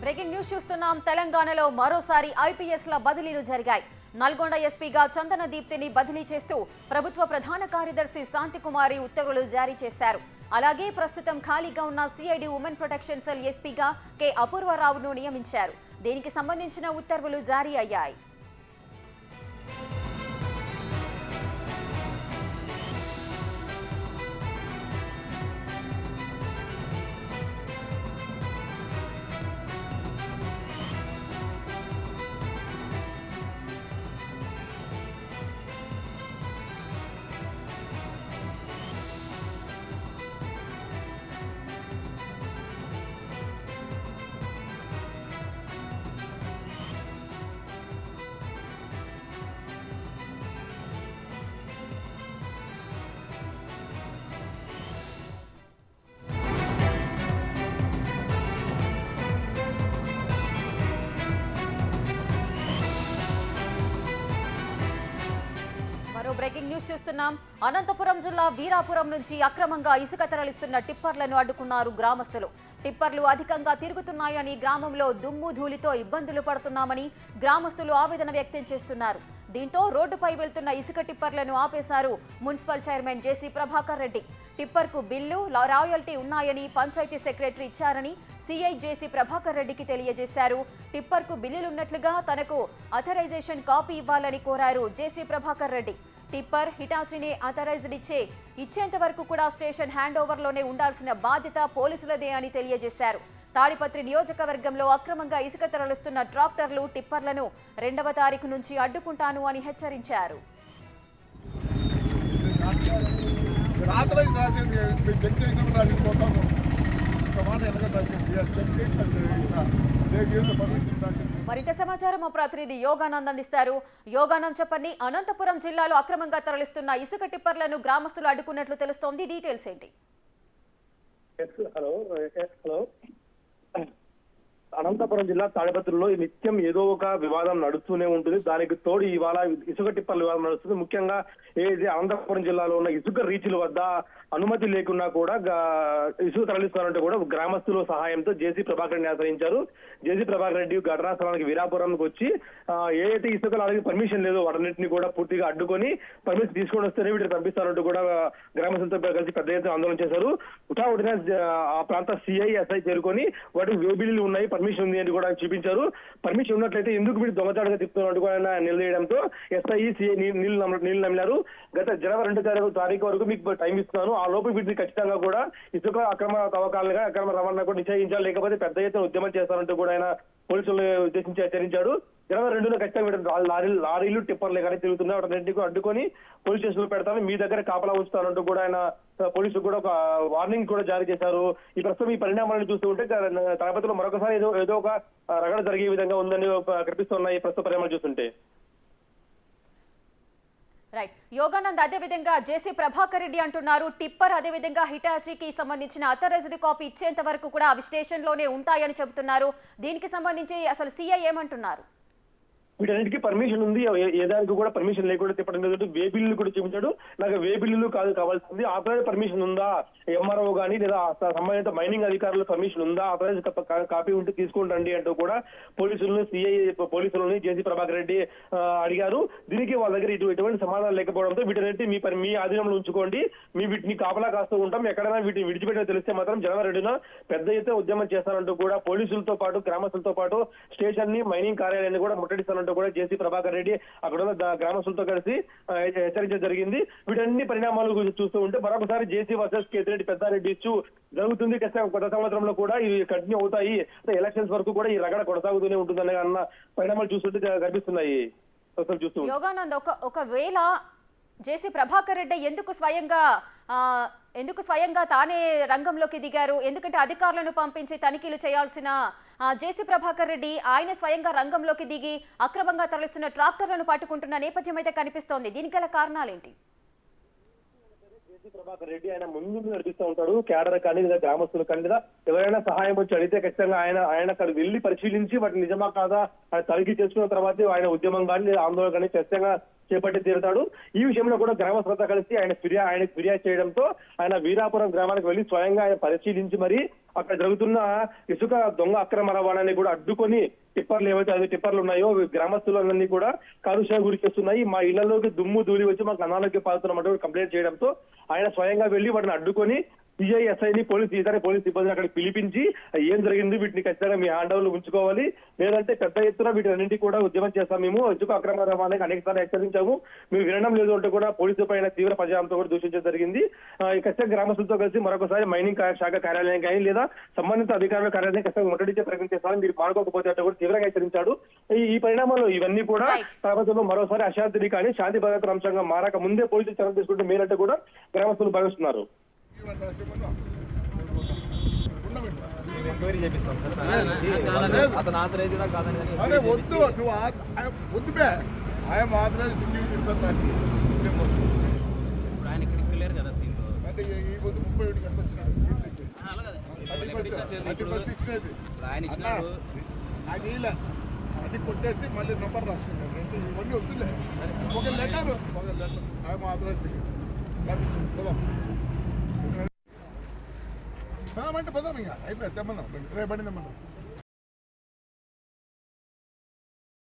Breaking news చూస్తున్నాం. తెలంగాణలో మరోసారి ఐపీఎస్ల బదిలీలు జరిగాయి. నల్గొండ ఎస్పీగా చందన దీప్తిని బదిలీ చేస్తూ ప్రభుత్వ ప్రధాన కార్యదర్శి శాంతికుమారి ఉత్తర్వులు జారీ చేశారు. అలాగే ప్రస్తుతం ఖాళీగా ఉన్న సిఐడి ఉమెన్ ప్రొటెక్షన్ సెల్ ఎస్పీగా కె అపూర్వరావును నియమించారు. దీనికి సంబంధించిన ఉత్తర్వులు జారీ అయ్యాయి. బ్రేకింగ్ న్యూస్ చూస్తున్నాం. అనంతపురం జిల్లా వీరాపురం నుంచి అక్రమంగా ఇసుక తరలిస్తున్న టిప్పర్లను అడ్డుకున్నారు గ్రామస్తులు. టిప్పర్లు అధికంగా తిరుగుతున్నాయని, గ్రామంలో దుమ్ము ధూళితో ఇబ్బందులు పడుతున్నామని గ్రామస్తులు ఆవేదన వ్యక్తం చేస్తున్నారు. దీంతో రోడ్డుపై వెళ్తున్న ఇసుక టిప్పర్లను ఆపేశారు మున్సిపల్ చైర్మన్ జేసీ ప్రభాకర్ రెడ్డి. టిప్పర్కు బిల్లు, రాయల్టీ ఉన్నాయని పంచాయతీ సెక్రటరీ ఇచ్చారని సీఐ జేసీ ప్రభాకర్ రెడ్డికి తెలియజేశారు. టిప్పర్కు బిల్లులున్నట్లుగా తనకు అథరైజేషన్ కాపీ ఇవ్వాలని కోరారు జేసీ ప్రభాకర్ రెడ్డి. టిప్పర్, హిటాచీని అథరైజ్డ్ ఇచ్చేంత వరకు కూడా స్టేషన్ హ్యాండ్ ఓవర్లోనే ఉండాల్సిన బాధ్యత పోలీసులదే అని తెలియజేశారు. తాడిపత్రి నియోజకవర్గంలో అక్రమంగా ఇసుక తరలిస్తున్న ట్రాక్టర్లు, టిప్పర్లను 2వ తారీఖు నుంచి అడ్డుకుంటాను అని హెచ్చరించారు. మరింత సమాచారం మా ప్రతినిధి యోగానంద్ అందిస్తారు. యోగానంద్, చెప్పండి. అనంతపురం జిల్లాలో అక్రమంగా తరలిస్తున్న ఇసుక టిప్పర్లను గ్రామస్తులు అడ్డుకున్నట్లు తెలుస్తోంది. డీటెయిల్స్ ఏంటి? హలో, అనంతపురం జిల్లా తాడిపత్రిలో నిత్యం ఏదో ఒక వివాదం నడుస్తూనే ఉంటుంది. దానికి తోడు ఇవాళ ఇసుక టిప్పర్ల వివాదం నడుస్తుంది. ముఖ్యంగా ఏది అనంతపురం జిల్లాలో ఉన్న ఇసుక రీచ్ల వద్ద అనుమతి లేకున్నా కూడా ఇసుక తరలిస్తారంటే కూడా గ్రామస్తుల సహాయంతో జేసీ ప్రభాకర్ రెడ్డిని ఆశ్రయించారు. జేసీ ప్రభాకర్ రెడ్డి ఘటనా స్థలానికి వీరాపురంకి వచ్చి ఏదైతే ఇసుకలు అలాగే పర్మిషన్ లేదో వాటన్నింటినీ కూడా పూర్తిగా అడ్డుకొని పర్మిషన్ తీసుకొని వస్తేనే వీటిని పంపిస్తారంటూ కూడా గ్రామస్తులతో కలిసి పెద్ద ఎత్తున ఆందోళన చేశారు. ఉఠావుటిన ఆ ప్రాంత సిఐ, ఎస్ఐ చేరుకొని వాటికి వేబిల్లు ఉన్నాయి, పర్మిషన్ ఉంది అని కూడా చూపించారు. పర్మిషన్ ఉన్నట్లయితే ఎందుకు వీటి దొంగచాటుగా తిప్పుతున్నట్టు కూడా నిలదీయడంతో ఎస్ఐ, సిఐ నీళ్లు నమ్మినారు. గత జనవరి 2వ తారీఖు వరకు మీకు టైం ఇస్తున్నాను, ఆ లోపు వీటిని ఖచ్చితంగా కూడా ఇసుక అక్రమ తవ్వకాలుగా, అక్రమ రవాణా కూడా నిషేధించాలి, లేకపోతే పెద్ద ఎత్తున ఉద్యమం చేస్తారంటూ కూడా ఆయన పోలీసులు ఉద్దేశించి హెచ్చరించాడు. జనవరి 2న ఖచ్చితంగా లారీలు, టిప్పర్లు కానీ తిరుగుతున్నాయి, వాటిని అడ్డుకొని పోలీస్ స్టేషన్లో పెడతాను, మీ దగ్గర కాపలా ఉంచుతానంటూ కూడా ఆయన పోలీసులు కూడా ఒక వార్నింగ్ కూడా జారీ చేశారు. ఈ ప్రస్తుతం ఈ పరిణామాలను చూస్తూ ఉంటే తాడిపత్రిలో మరొకసారి ఏదో ఒక రగడ జరిగే విధంగా ఉందని కనిపిస్తున్నాయి ఈ ప్రస్తుత పరిణామాలు చూస్తుంటే. రైట్ యోగానంద్, అదేవిధంగా జేసీ ప్రభాకర్ రెడ్డి అంటున్నారు టిప్పర్ అదేవిధంగా హిటాచీకి సంబంధించిన అథరైజ్డ్ కాపీ ఇచ్చేంత వరకు కూడా అవి స్టేషన్ లోనే ఉంటాయని చెబుతున్నారు. దీనికి సంబంధించి అసలు సీఐ ఏమంటున్నారు? వీటన్నిటికీ పర్మిషన్ ఉంది, ఏ దానికి కూడా పర్మిషన్ లేకుండా తిప్పడం లేదు. వే బిల్లు కూడా చూపించాడు. నాకు వే బిల్లులు కాదు కావాల్సింది, ఆథరైజ్ పర్మిషన్ ఉందా, ఎంఆర్ఓ కానీ లేదా సంబంధిత మైనింగ్ అధికారుల పర్మిషన్ ఉందా, ఆథరైజ్ కాపీ ఉంటే తీసుకుంటండి అంటూ కూడా పోలీసులను, సిఐ పోలీసులని జేసీ ప్రభాకర్ రెడ్డి అడిగారు. దీనికి వాళ్ళ దగ్గర ఎటువంటి సమాధానం లేకపోవడంతో వీటన్నిటి మీ ఆధీనంలో ఉంచుకోండి, వీటిని కాపలా కాస్తూ ఉంటాం, ఎక్కడైనా వీటిని విడిచిపెట్టిన తెలిస్తే మాత్రం జనవరి 2న పెద్ద ఎత్తున ఉద్యమం చేస్తానంటూ కూడా పోలీసులతో పాటు గ్రామస్తులతో పాటు స్టేషన్ ని, మైనింగ్ కార్యాలయాన్ని కూడా ముట్టడిస్తానంటూ కూడా జేసీ ప్రభాకర్ రెడ్డి అక్కడ గ్రామస్తులతో కలిసి హెచ్చరించడం జరిగింది. వీటన్ని పరిణామాలు చూస్తూ ఉంటే మరొకసారి జేసీ వర్సెస్ కేతిరెడ్డి పెద్దారెడ్డి ఇష్యూ జరుగుతుంది. గత సంవత్సరంలో కూడా ఇవి కంటిన్యూ అవుతాయి, ఎలక్షన్స్ వరకు కూడా ఈ రగడ కొనసాగుతూనే ఉంటుందనే అన్న పరిణామాలు చూస్తుంటే కనిపిస్తున్నాయి. యోగానంద్, ఒకవేళ జేసీ ప్రభాకర్ రెడ్డి ఎందుకు స్వయంగా తానే రంగంలోకి దిగారు? ఎందుకంటే అధికారులను పంపించి తనిఖీలు చేయాల్సిన జేసీ ప్రభాకర్ రెడ్డి ఆయన స్వయంగా రంగంలోకి దిగి అక్రమంగా తరలిస్తున్న ట్రాక్టర్లను పట్టుకుంటున్న నేపథ్యం అయితే కనిపిస్తోంది. దీనికి గల కారణాలేంటి? జేసీ ప్రభాకర్ రెడ్డి ఆయన ముందు నడిపిస్తూ ఉంటాడు. కేడర్ కానీ లేదా గ్రామస్తులు కానీ లేదా ఎవరైనా సహాయం వచ్చి అడిగితే ఖచ్చితంగా ఆయన అక్కడ వెళ్లి పరిశీలించి వాటిని నిజమా కాదా తనిఖీ చేసుకున్న తర్వాత ఆయన ఉద్యమం కానీ లేదా ఆందోళన కానీ ఖచ్చితంగా చేపట్టి తీరుతాడు. ఈ విషయంలో కూడా గ్రామస్తులతో కలిసి ఆయనకు ఫిర్యాదు చేయడంతో ఆయన వీరాపురం గ్రామానికి వెళ్లి స్వయంగా ఆయన పరిశీలించి మరి అక్కడ జరుగుతున్న ఇసుక దొంగ అక్రమ రవాణాన్ని కూడా అడ్డుకొని టిప్పర్లు ఏవైతే 5 టిప్పర్లు ఉన్నాయో గ్రామస్తులన్నీ కూడా కాలుష్యానికి గురి చేస్తున్నాయి, మా ఇళ్లలోకి దుమ్ము ధూళి వచ్చి మాకు అనారోగ్య పాల్గొన్నామంటూ కంప్లైంట్ చేయడంతో ఆయన స్వయంగా వెళ్లి వాటిని అడ్డుకొని సిఐఎస్ఐని ఇతర పోలీస్ సిబ్బందిని అక్కడికి పిలిపించి ఏం జరిగింది, వీటిని ఖచ్చితంగా మీ హ్యాండ్ ఓవర్లు ఉంచుకోవాలి, లేదంటే పెద్ద ఎత్తున వీటిని కూడా ఉద్యమం చేస్తాం, మేము ఇసుక అక్రమ రవాణాకి అనేక సార్లు హెచ్చరించాము, మీరు వినడం లేదు అంటే కూడా పోలీసు పైన తీవ్ర ప్రజాంతో కూడా దూషించడం జరిగింది. ఖచ్చితంగా గ్రామస్తులతో కలిసి మరొకసారి మైనింగ్ శాఖ కార్యాలయం కానీ లేదా సంబంధిత అధికారుల కార్యాలయం ఖచ్చితంగా ముట్టడించే ప్రయత్నం చేస్తారని మీరు పాల్గొకపోతే అంటే కూడా తీవ్రంగా హెచ్చరించాడు. ఈ పరిణామాలు ఇవన్నీ కూడా ప్రభుత్వంలో మరోసారి అశాంతిని కానీ శాంతి భద్రతల అంశంగా మారక ముందే పోలీసులు చర్యలు తీసుకుంటే మేలంటే కూడా గ్రామస్తులు భావిస్తున్నారు. ఎంక్వైరీ చేపిస్తాం అతను ఆథరైజ్ కాదని అదే వద్దు నువ్వు వద్దు బే ఆయన ఆథరైజ్ డ్యూటీ తీస్తాను రాసి ఆయన ఇక్కడ క్లియర్ కదా సీన్ అంటే ఈ పొద్దు 31 గంటలు వచ్చినాడు ఆయన ఇచ్చినాడు ఆయన ఇలా అది కొట్టేసి మళ్ళీ నెంబర్ రాసుకుంటాను అంటే ఇవన్నీ వద్దులే ఒక లెటర్ ఆయన ఆథరైజ్ పోదాం పదమంటే పదాం ఇంకా అయిపోయి తెమ్మన్నాం రేపడిందమ్మన్నా